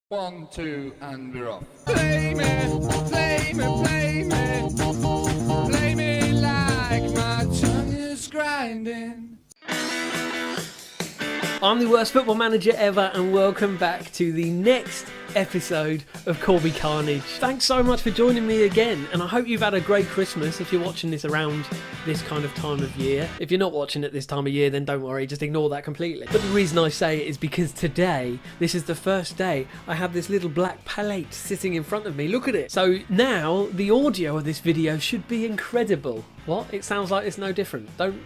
1, 2, and we're off. Play me, play me, play me. Play me like my tongue is grinding. I'm the worst football manager ever, and welcome back to the next episode of Corby Carnage. Thanks so much for joining me again, and I hope you've had a great Christmas if you're watching this around this kind of time of year. If you're not watching it this time of year, then don't worry, just ignore that completely. But the reason I say it is because today, this is the first day I have this little black plate sitting in front of me. Look at it. So now the audio of this video should be incredible. What? It sounds like it's no different. Don't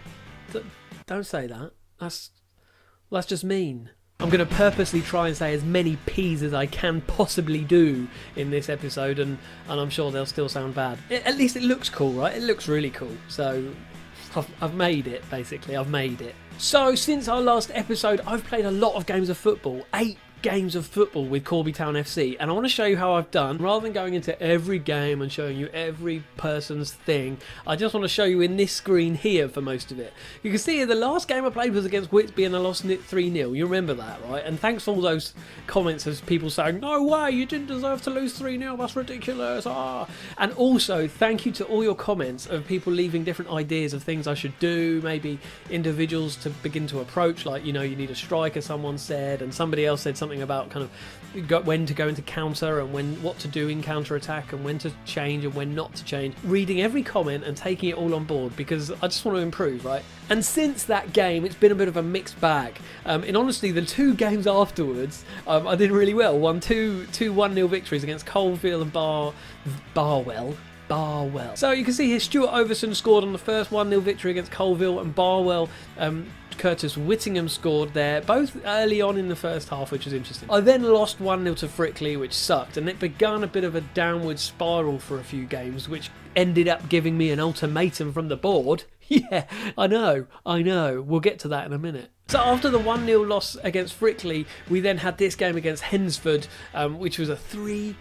say that. That's just mean. I'm going to purposely try and say as many P's as I can possibly do in this episode, and I'm sure they'll still sound bad. At least it looks cool, right? It looks really cool. So I've made it, basically. I've made it. So since our last episode, I've played a lot of games of football. 8 games of football with Corby Town FC, and I want to show you how I've done. Rather than going into every game and showing you every person's thing, I just want to show you in this screen here for most of it. You can see here the last game I played was against Whitby and I lost 3-0. You remember that, right? And thanks for all those comments of people saying, no way, you didn't deserve to lose 3-0, that's ridiculous. And also thank you to all your comments of people leaving different ideas of things I should do, maybe individuals to begin to approach, like, you know, you need a striker, someone said, and somebody else said something about kind of when to go into counter and what to do in counter attack and when to change and when not to change. Reading every comment and taking it all on board because I just want to improve, right? And since that game, it's been a bit of a mixed bag. In honesty, the 2 games afterwards, I did really well. Won two 1-0 victories against Coalfield and Barwell. So you can see here Stuart Overson scored on the first 1-0 victory against Coalville, and Barwell, Curtis Whittingham scored there, both early on in the first half, which was interesting. I then lost 1-0 to Frickley, which sucked, and it began a bit of a downward spiral for a few games, which ended up giving me an ultimatum from the board. Yeah, I know. We'll get to that in a minute. So after the 1-0 loss against Frickley, we then had this game against Hensford, which was a 3-4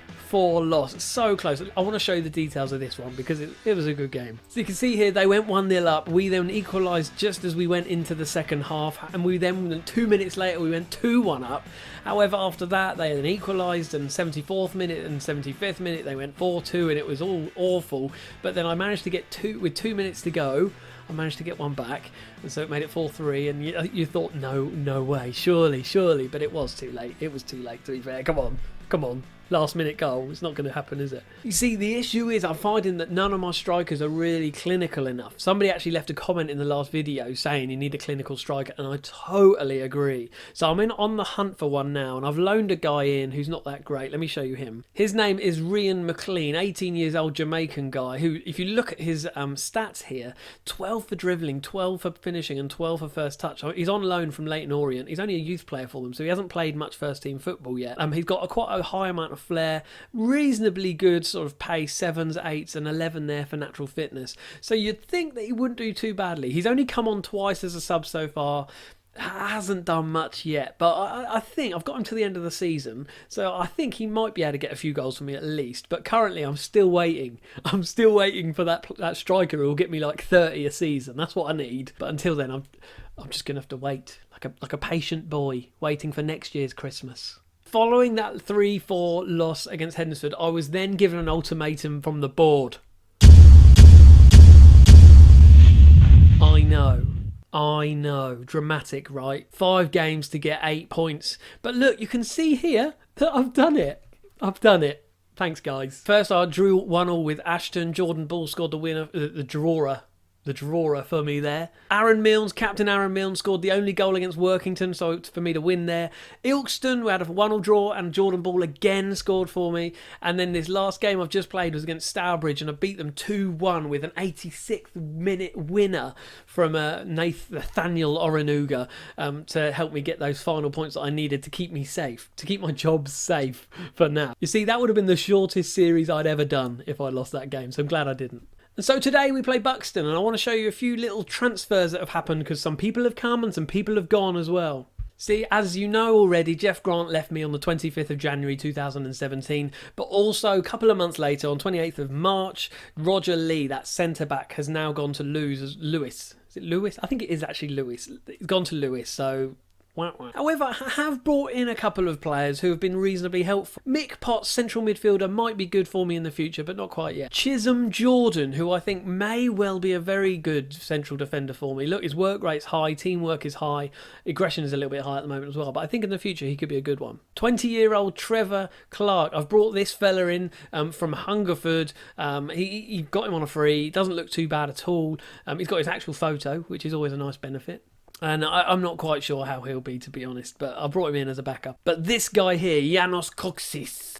loss. So close. I want to show you the details of this one because it was a good game. So you can see here they went 1-0 up. We then equalised just as we went into the second half, and we then 2 minutes later we went 2-1 up. However, after that they then equalised, and 74th minute and 75th minute they went 4-2, and it was all awful. But then I managed to get 2 minutes to go. I managed to get one back, and so it made it 4-3, and you thought, no way, surely, but it was too late. It was too late, to be fair. Come on. Last minute goal. It's not going to happen, is it? You see, the issue is I'm finding that none of my strikers are really clinical enough. Somebody actually left a comment in the last video saying you need a clinical striker, and I totally agree. So I'm on the hunt for one now, and I've loaned a guy in who's not that great. Let me show you him. His name is Ryan McLean, 18 years old Jamaican guy who, if you look at his stats here, 12 for dribbling, 12 for finishing, and 12 for first touch. He's on loan from Leyton Orient. He's only a youth player for them, so he hasn't played much first team football yet. He's got quite a high amount of flair, reasonably good sort of pace, 7s, 8s and 11 there for natural fitness. So you'd think that he wouldn't do too badly. He's only come on twice as a sub so far. Hasn't done much yet, but I think I've got him to the end of the season, so I think he might be able to get a few goals for me at least. But currently I'm still waiting for that striker who will get me like 30 a season. That's what I need. But until then I'm just gonna have to wait like a patient boy waiting for next year's Christmas. Following that 3-4 loss against Hednesford, I was then given an ultimatum from the board. I know, dramatic, right? 5 games to get 8 points. But look, you can see here that I've done it. Thanks, guys. First, I drew 1-1 with Ashton. Jordan Ball scored the winner, the drawer for me there. Captain Aaron Milnes scored the only goal against Workington, so it's for me to win there. Ilkeston, we had a 1-1 draw, and Jordan Ball again scored for me. And then this last game I've just played was against Stourbridge, and I beat them 2-1 with an 86th minute winner from Nathaniel Oronuga to help me get those final points that I needed to keep me safe, to keep my job safe for now. You see, that would have been the shortest series I'd ever done if I lost that game, so I'm glad I didn't. And so today we play Buxton, and I want to show you a few little transfers that have happened because some people have come and some people have gone as well. See, as you know already, Jeff Grant left me on the 25th of January 2017, but also a couple of months later, on 28th of March, Roger Lee, that centre-back, has now gone to Lewis. Is it Lewis? I think it is actually Lewis. It's gone to Lewis, so Wah, wah. However, I have brought in a couple of players who have been reasonably helpful. Mick Potts, central midfielder, might be good for me in the future, but not quite yet. Chisholm Jordan, who I think may well be a very good central defender for me. Look, his work rate's high, teamwork is high, aggression is a little bit high at the moment as well, but I think in the future he could be a good one. 20-year-old Trevor Clark. I've brought this fella in from Hungerford. He got him on a free. He doesn't look too bad at all. He's got his actual photo, which is always a nice benefit. And I'm not quite sure how he'll be, to be honest, but I brought him in as a backup. But this guy here, Janos Koksis.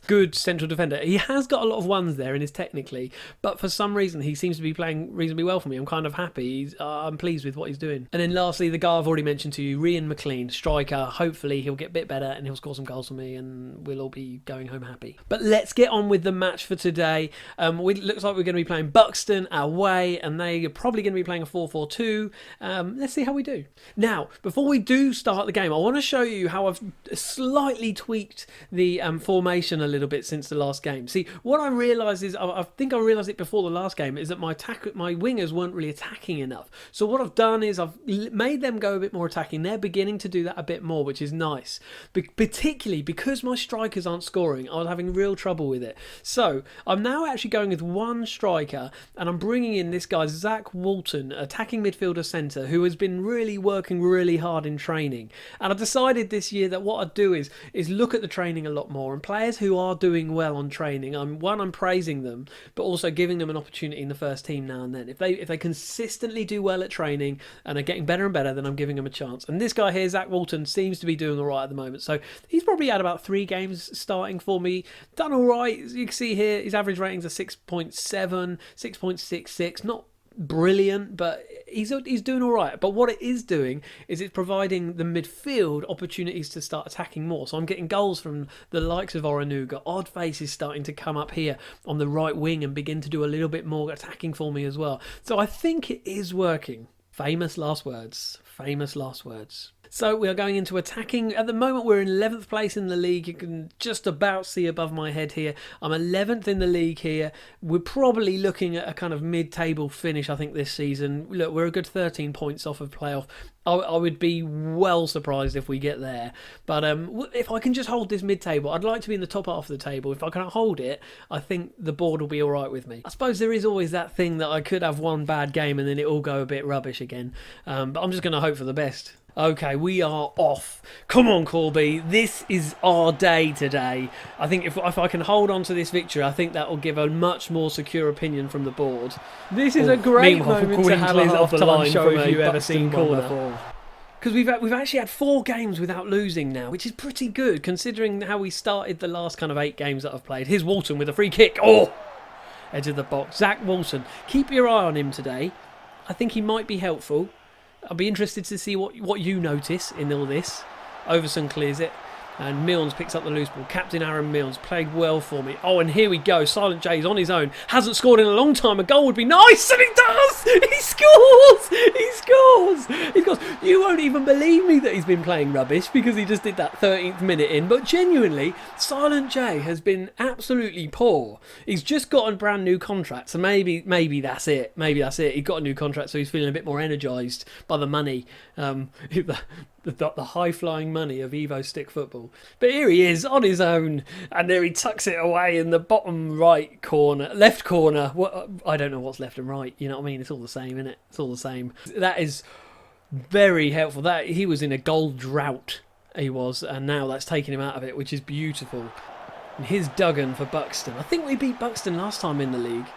Good central defender. He has got a lot of ones there in his technically, but for some reason he seems to be playing reasonably well for me. I'm kind of happy. I'm pleased with what he's doing. And then lastly, the guy I've already mentioned to you, Ryan McLean, striker. Hopefully he'll get a bit better and he'll score some goals for me and we'll all be going home happy. But let's get on with the match for today. It looks like we're going to be playing Buxton away and they are probably going to be playing a 4-4-2. Let's see how we do. Now, before we do start the game, I want to show you how I've slightly tweaked the formation a little bit since the last game. See, what I realised is, I think I realised it before the last game, is that my wingers weren't really attacking enough. So what I've done is I've made them go a bit more attacking. They're beginning to do that a bit more, which is nice. Particularly because my strikers aren't scoring, I was having real trouble with it. So I'm now actually going with one striker, and I'm bringing in this guy, Zach Walton, attacking midfielder centre, who has been really working really hard in training. And I decided this year that what I'd do is look at the training a lot more, and players who are doing well on training, I'm praising them, but also giving them an opportunity in the first team now and then. If they consistently do well at training and are getting better and better, then I'm giving them a chance. And this guy here, Zach Walton, seems to be doing all right at the moment. So he's probably had about 3 games starting for me, done all right. As you can see here, his average ratings are 6.7, 6.66, not brilliant, but he's doing all right. But what it is doing is it's providing the midfield opportunities to start attacking more. So I'm getting goals from the likes of Oranuga. Oddface is starting to come up here on the right wing and begin to do a little bit more attacking for me as well. So I think it is working. Famous last words. Famous last words. So we are going into attacking. At the moment, we're in 11th place in the league. You can just about see above my head here. I'm 11th in the league here. We're probably looking at a kind of mid-table finish, I think, this season. Look, we're a good 13 points off of playoff. I would be well surprised if we get there. But if I can just hold this mid-table, I'd like to be in the top half of the table. If I can hold it, I think the board will be all right with me. I suppose there is always that thing that I could have one bad game and then it all go a bit rubbish again. But I'm just going to hope for the best. Okay, we are off. Come on, Corby. This is our day today. I think if I can hold on to this victory, I think that will give a much more secure opinion from the board. This is a great moment to have a half-time show if you've ever seen corner. Because we've actually had 4 games without losing now, which is pretty good considering how we started the last kind of 8 games that I've played. Here's Walton with a free kick. Oh! Edge of the box. Zach Walton. Keep your eye on him today. I think he might be helpful. I'll be interested to see what you notice in all this. Overson clears it. And Milnes picks up the loose ball. Captain Aaron Milnes played well for me. Oh, and here we go. Silent J's on his own. Hasn't scored in a long time. A goal would be nice. And he does. He scores. He scores. He scores. You won't even believe me that he's been playing rubbish because he just did that 13th minute in. But genuinely, Silent J has been absolutely poor. He's just got a brand new contract. So maybe that's it. Maybe that's it. He got a new contract, so he's feeling a bit more energised by the money. The high-flying money of Evo Stick Football. But here he is on his own, and there he tucks it away in the bottom right corner, left corner. I don't know what's left and right. You know what I mean? It's all the same, isn't it? It's all the same. That is very helpful. That he was in a goal drought. He was, and now that's taken him out of it, which is beautiful. And here's Duggan for Buxton. I think we beat Buxton last time in the league.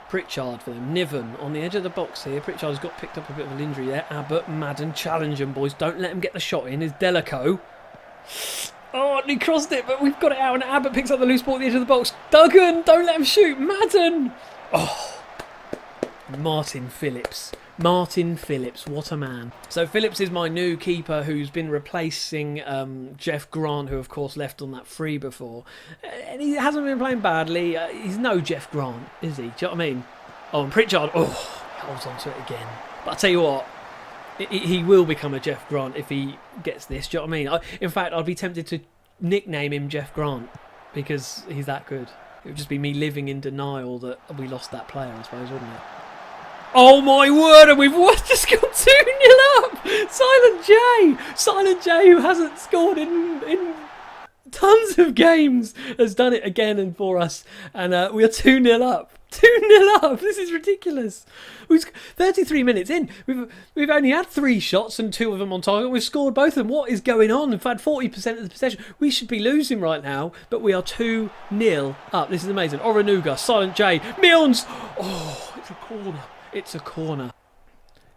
Pritchard for them. Niven on the edge of the box here. Pritchard's got picked up a bit of an injury there. Abbott, Madden, challenge them, boys. Don't let him get the shot in. Is Delico. Oh, and he crossed it, but we've got it out, and Abbott picks up the loose ball at the edge of the box. Duggan, don't let him shoot. Madden. Oh, Martin Phillips. Martin Phillips, what a man. So Phillips is my new keeper who's been replacing Jeff Grant, who of course left on that free before. And he hasn't been playing badly. He's no Jeff Grant, is he? Do you know what I mean? Oh, and Pritchard, he holds on to it again. But I'll tell you what, he will become a Jeff Grant if he gets this. Do you know what I mean? In fact, I'd be tempted to nickname him Jeff Grant because he's that good. It would just be me living in denial that we lost that player, I suppose, wouldn't it? Oh my word, and we've just got 2-0 up! Silent J, who hasn't scored in tons of games, has done it again and for us. And we are 2-0 up. 2-0 up! This is ridiculous. 33 minutes in. We've only had 3 shots and 2 of them on target. We've scored both of them. What is going on? We've had 40% of the possession. We should be losing right now, but we are 2-0 up. This is amazing. Oranuga, Silent J, Milnes! Oh, it's a corner. It's a corner.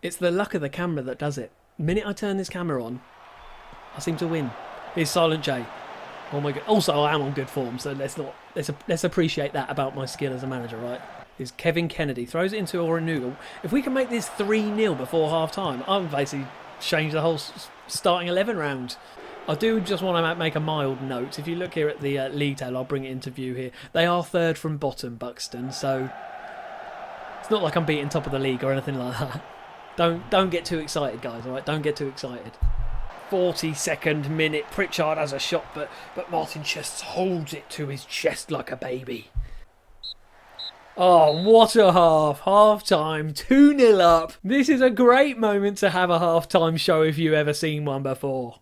It's the luck of the camera that does it. The minute I turn this camera on, I seem to win. Here's Silent J. Oh my god. Also, I am on good form, so let's appreciate that about my skill as a manager, right? Is Kevin Kennedy throws it into Oranuga. If we can make this 3-0 before half time, I've basically changed the whole starting 11 round. I do just want to make a mild note. If you look here at the league table, I'll bring it into view here. They are 3rd from bottom, Buxton, so it's not like I'm beating top of the league or anything like that. Don't get too excited, guys, all right? Don't get too excited. 42nd minute, Pritchard has a shot, but Martin Chest holds it to his chest like a baby. Oh, what a half. Half-time, 2-0 up. This is a great moment to have a half-time show if you've ever seen one before.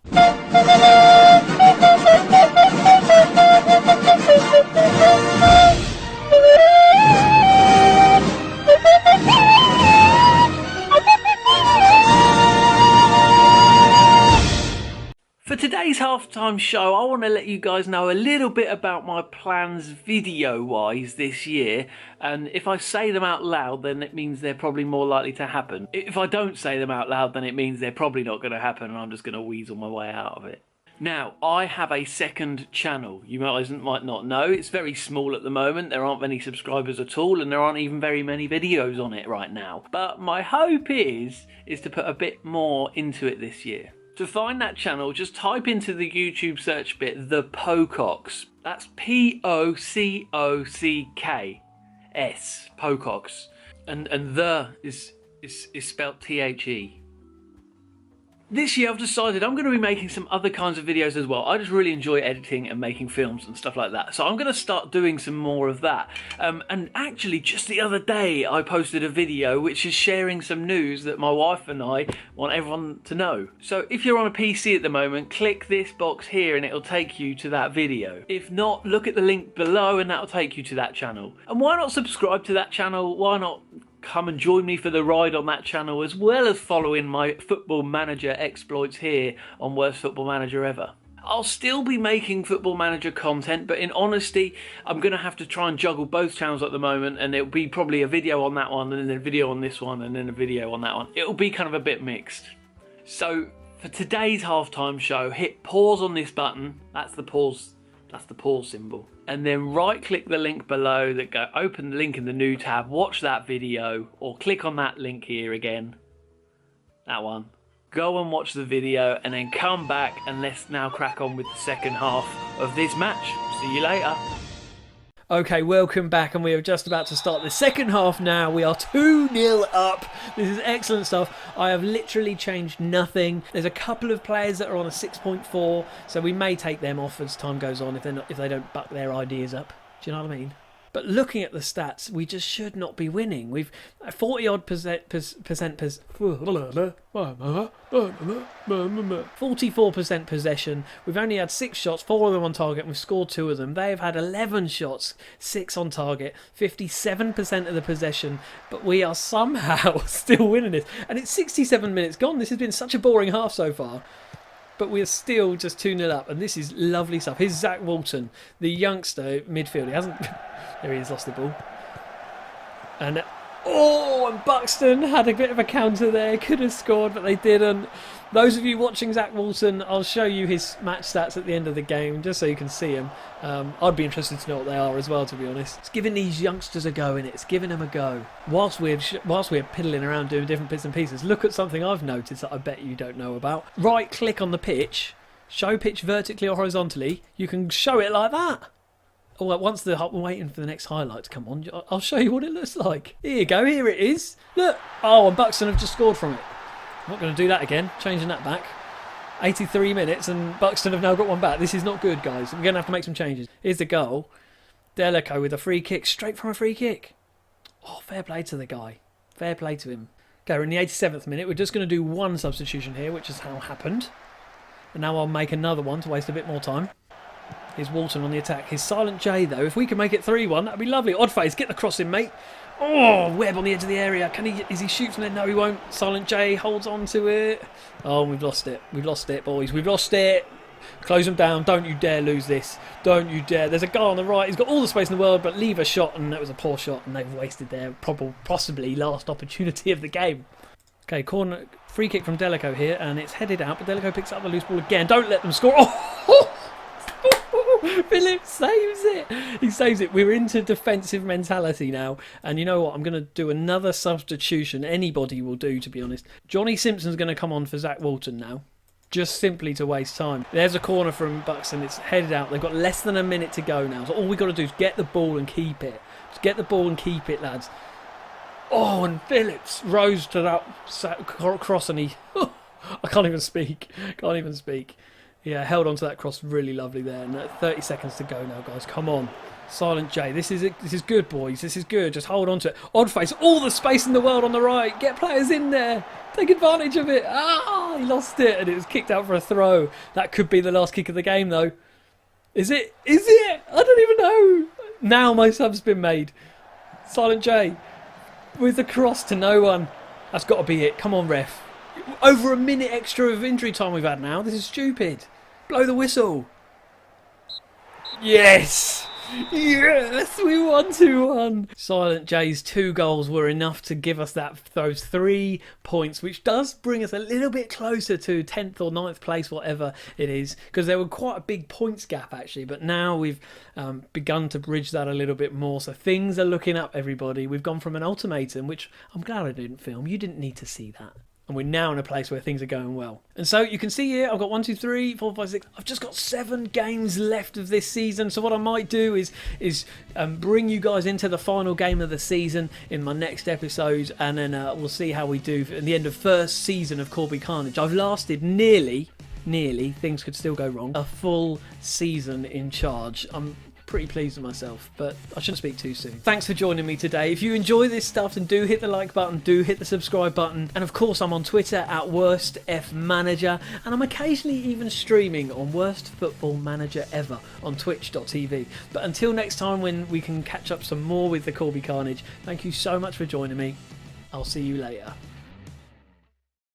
For today's halftime show, I want to let you guys know a little bit about my plans video-wise this year. And if I say them out loud, then it means they're probably more likely to happen. If I don't say them out loud, then it means they're probably not going to happen and I'm just going to weasel my way out of it. Now, I have a second channel. You might not know. It's very small at the moment. There aren't many subscribers at all, and there aren't even very many videos on it right now. But my hope is to put a bit more into it this year. To find that channel, just type into the YouTube search bit, The Pococks. That's P-O-C-O-C-K-S, Pococks. And the is spelt T-H-E. This year I've decided I'm going to be making some other kinds of videos as well. I just really enjoy editing and making films and stuff like that. So I'm going to start doing some more of that. And actually just the other day I posted a video which is sharing some news that my wife and I want everyone to know. So if you're on a PC at the moment, click this box here and it'll take you to that video. If not, look at the link below and that'll take you to that channel. And why not subscribe to that channel? Why not come and join me for the ride on that channel, as well as following my Football Manager exploits here on Worst Football Manager Ever. I'll still be making Football Manager content, but in honesty, I'm going to have to try and juggle both channels at the moment, and it'll be probably a video on that one, and then a video on this one, and then a video on that one. It'll be kind of a bit mixed. So, for today's halftime show, hit pause on this button. That's the pause symbol. And then right click the link below open the link in the new tab, watch that video, or click on that link here again. That one. Go and watch the video and then come back and let's now crack on with the second half of this match. See you later. Okay, welcome back, and we are just about to start the second half now. We are 2-0 up. This is excellent stuff. I have literally changed nothing. There's a couple of players that are on a 6.4, so we may take them off as time goes on if they don't buck their ideas up. Do you know what I mean? But looking at the stats, we just should not be winning. We've 44% possession. We've only had 6 shots, 4 of them on target, and we've scored 2 of them. They've had 11 shots, 6 on target, 57% of the possession, but we are somehow still winning this. And it's 67 minutes gone. This has been such a boring half so far. But we're still just 2-0 up, and this is lovely stuff. Here's Zach Walton, the youngster midfielder. He hasn't... There he is, lost the ball. And Buxton had a bit of a counter there. Could have scored, but they didn't. Those of you watching Zach Walton, I'll show you his match stats at the end of the game, just so you can see him. I'd be interested to know what they are as well, to be honest. It's giving these youngsters a go, innit? It's giving them a go. Whilst we're piddling around doing different bits and pieces, look at something I've noticed that I bet you don't know about. Right click on the pitch, show pitch vertically or horizontally. You can show it like that. Oh, once we're waiting for the next highlight to come on, I'll show you what it looks like. Here you go, here it is. Look. Oh, and Buxton have just scored from it. I'm not going to do that again, changing that back. 83 minutes and Buxton have now got one back. This is not good, guys. We're going to have to make some changes. Here's the goal. Delico with a free kick, straight from a free kick. Oh, fair play to the guy. Fair play to him. Okay, we're in the 87th minute. We're just going to do one substitution here, which is how happened. And now I'll make another one to waste a bit more time. Here's Walton on the attack. Here's Silent J, though. If we can make it 3-1, that'd be lovely. Oddface, get the cross in, mate. Oh, Webb on the edge of the area. Is he shoot from there? No, he won't. Silent J holds on to it. Oh, we've lost it. We've lost it, boys. We've lost it. Close them down. Don't you dare lose this. Don't you dare. There's a guy on the right. He's got all the space in the world, but leave a shot, and that was a poor shot, and they've wasted their possibly last opportunity of the game. Okay, corner free kick from Delico here, and it's headed out, but Delico picks up the loose ball again. Don't let them score. Oh! Philip saves it. He saves it. We're into defensive mentality now. And you know what? I'm going to do another substitution. Anybody will do, to be honest. Johnny Simpson's going to come on for Zach Walton now. Just simply to waste time. There's a corner from Buxton. It's headed out. They've got less than a minute to go now. So all we've got to do is get the ball and keep it. Just get the ball and keep it, lads. Oh, and Phillips rose to that cross and he... I can't even speak. Can't even speak. Yeah, held onto that cross really lovely there. And 30 seconds to go now, guys. Come on. Silent J. This is good, boys. This is good. Just hold on to it. Oddface. All the space in the world on the right. Get players in there. Take advantage of it. Ah, he lost it. And it was kicked out for a throw. That could be the last kick of the game, though. Is it? Is it? I don't even know. Now my sub's been made. Silent J. With the cross to no one. That's got to be it. Come on, ref. Over a minute extra of injury time we've had now. This is stupid. Blow the whistle. Yes. Yes, we won 2-1. Silent J's 2 goals were enough to give us those 3 points, which does bring us a little bit closer to 10th or 9th place, whatever it is, because there were quite a big points gap actually, but now we've begun to bridge that a little bit more, so things are looking up, everybody. We've gone from an ultimatum, which I'm glad I didn't film. You didn't need to see that. And we're now in a place where things are going well. And so you can see here, I've got 1, 2, 3, 4, 5, 6. I've just got 7 games left of this season. So what I might do is bring you guys into the final game of the season in my next episode. And then we'll see how we do in the end of first season of Corby Carnage. I've lasted nearly, things could still go wrong, a full season in charge. I'm pretty pleased with myself, but I shouldn't speak too soon. Thanks for joining me today. If you enjoy this stuff, then do hit the like button, do hit the subscribe button, and of course I'm on Twitter at WorstFManager, and I'm occasionally even streaming on Worst Football Manager Ever on twitch.tv. But until next time when we can catch up some more with the Corby Carnage, thank you so much for joining me. I'll see you later.